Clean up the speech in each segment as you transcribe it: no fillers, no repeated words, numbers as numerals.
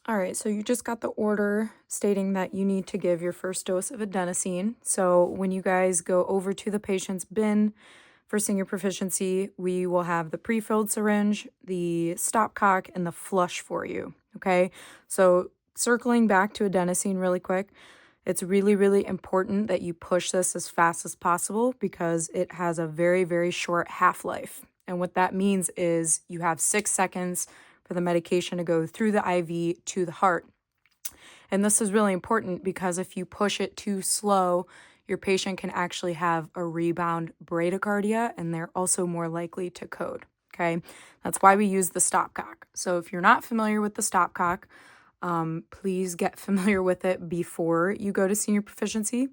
All right, so you just got the order stating that you need to give your first dose of adenosine. So when you guys go over to the patient's bin for senior proficiency, we will have the pre-filled syringe, the stopcock, and the flush for you, okay? So circling back to adenosine really quick, it's really, really important that you push this as fast as possible because it has a very, very short half-life. And what that means is you have 6 seconds for the medication to go through the IV to the heart. And this is really important because if you push it too slow, your patient can actually have a rebound bradycardia, and they're also more likely to code, okay? That's why we use the stopcock. So if you're not familiar with the stopcock, please get familiar with it before you go to senior proficiency.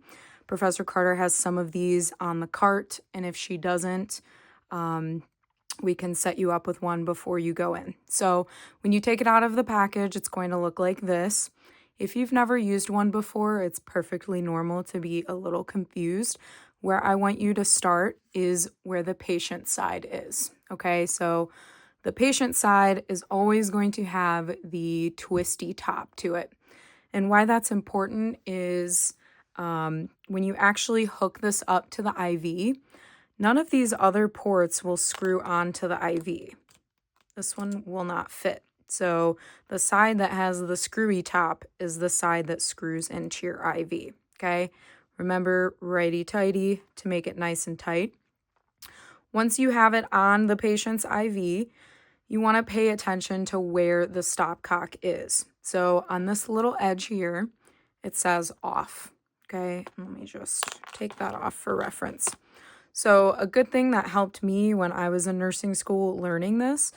Professor Carter has some of these on the cart, and if she doesn't, we can set you up with one before you go in. So when you take it out of the package, it's going to look like this. If you've never used one before, it's perfectly normal to be a little confused. Where I want you to start is where the patient side is, okay? So the patient side is always going to have the twisty top to it. And why that's important is when you actually hook this up to the IV, none of these other ports will screw onto the IV. This one will not fit. So the side that has the screwy top is the side that screws into your IV, okay? Remember, righty-tighty to make it nice and tight. Once you have it on the patient's IV, you want to pay attention to where the stopcock is. So on this little edge here, it says off, okay? Let me just take that off for reference. So a good thing that helped me when I was in nursing school learning this,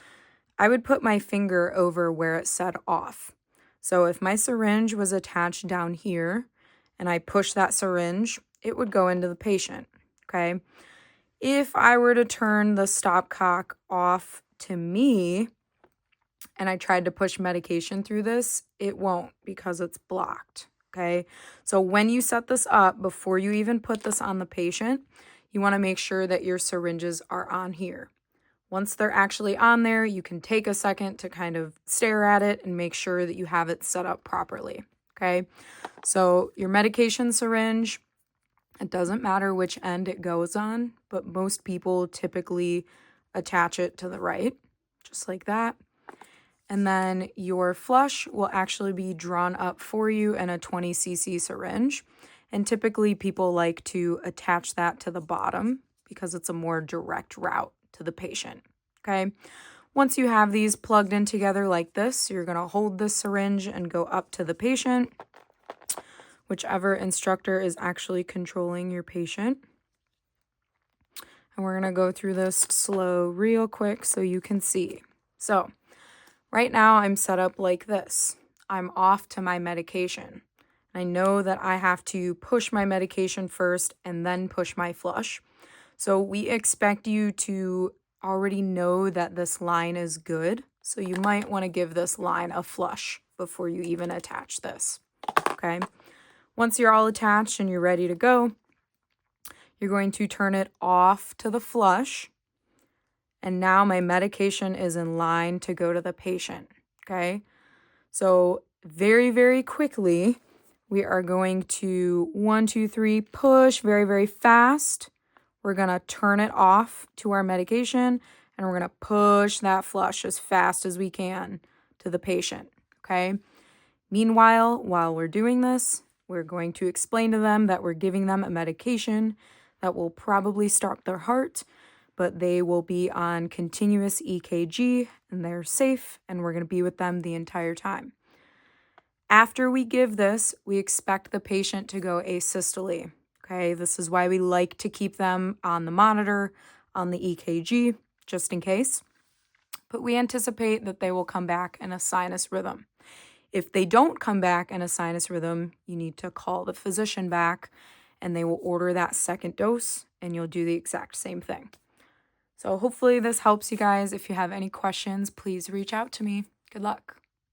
I would put my finger over where it said off. So if my syringe was attached down here and I push that syringe, it would go into the patient, okay? If I were to turn the stopcock off to me and I tried to push medication through this, it won't because it's blocked, okay? So when you set this up, before you even put this on the patient, you want to make sure that your syringes are on here. Once they're actually on there, you can take a second to kind of stare at it and make sure that you have it set up properly, okay? So your medication syringe, it doesn't matter which end it goes on, but most people typically attach it to the right, just like that. And then your flush will actually be drawn up for you in a 20 cc syringe. And typically people like to attach that to the bottom because it's a more direct route to the patient, okay? Once you have these plugged in together like this, you're gonna hold the syringe and go up to the patient, whichever instructor is actually controlling your patient. And we're gonna go through this slow real quick so you can see. So right now I'm set up like this. I'm off to my medication. I know that I have to push my medication first and then push my flush. So we expect you to already know that this line is good. So you might want to give this line a flush before you even attach this, okay? Once you're all attached and you're ready to go, you're going to turn it off to the flush. And now my medication is in line to go to the patient, okay? So very, very quickly, we are going to 1, 2, 3, push very, very fast. We're going to turn it off to our medication, and we're going to push that flush as fast as we can to the patient, okay? Meanwhile, while we're doing this, we're going to explain to them that we're giving them a medication that will probably stop their heart, but they will be on continuous EKG, and they're safe, and we're going to be with them the entire time. After we give this, we expect the patient to go asystole, okay? This is why we like to keep them on the monitor, on the EKG, just in case. But we anticipate that they will come back in a sinus rhythm. If they don't come back in a sinus rhythm, you need to call the physician back, and they will order that second dose, and you'll do the exact same thing. So hopefully this helps you guys. If you have any questions, please reach out to me. Good luck.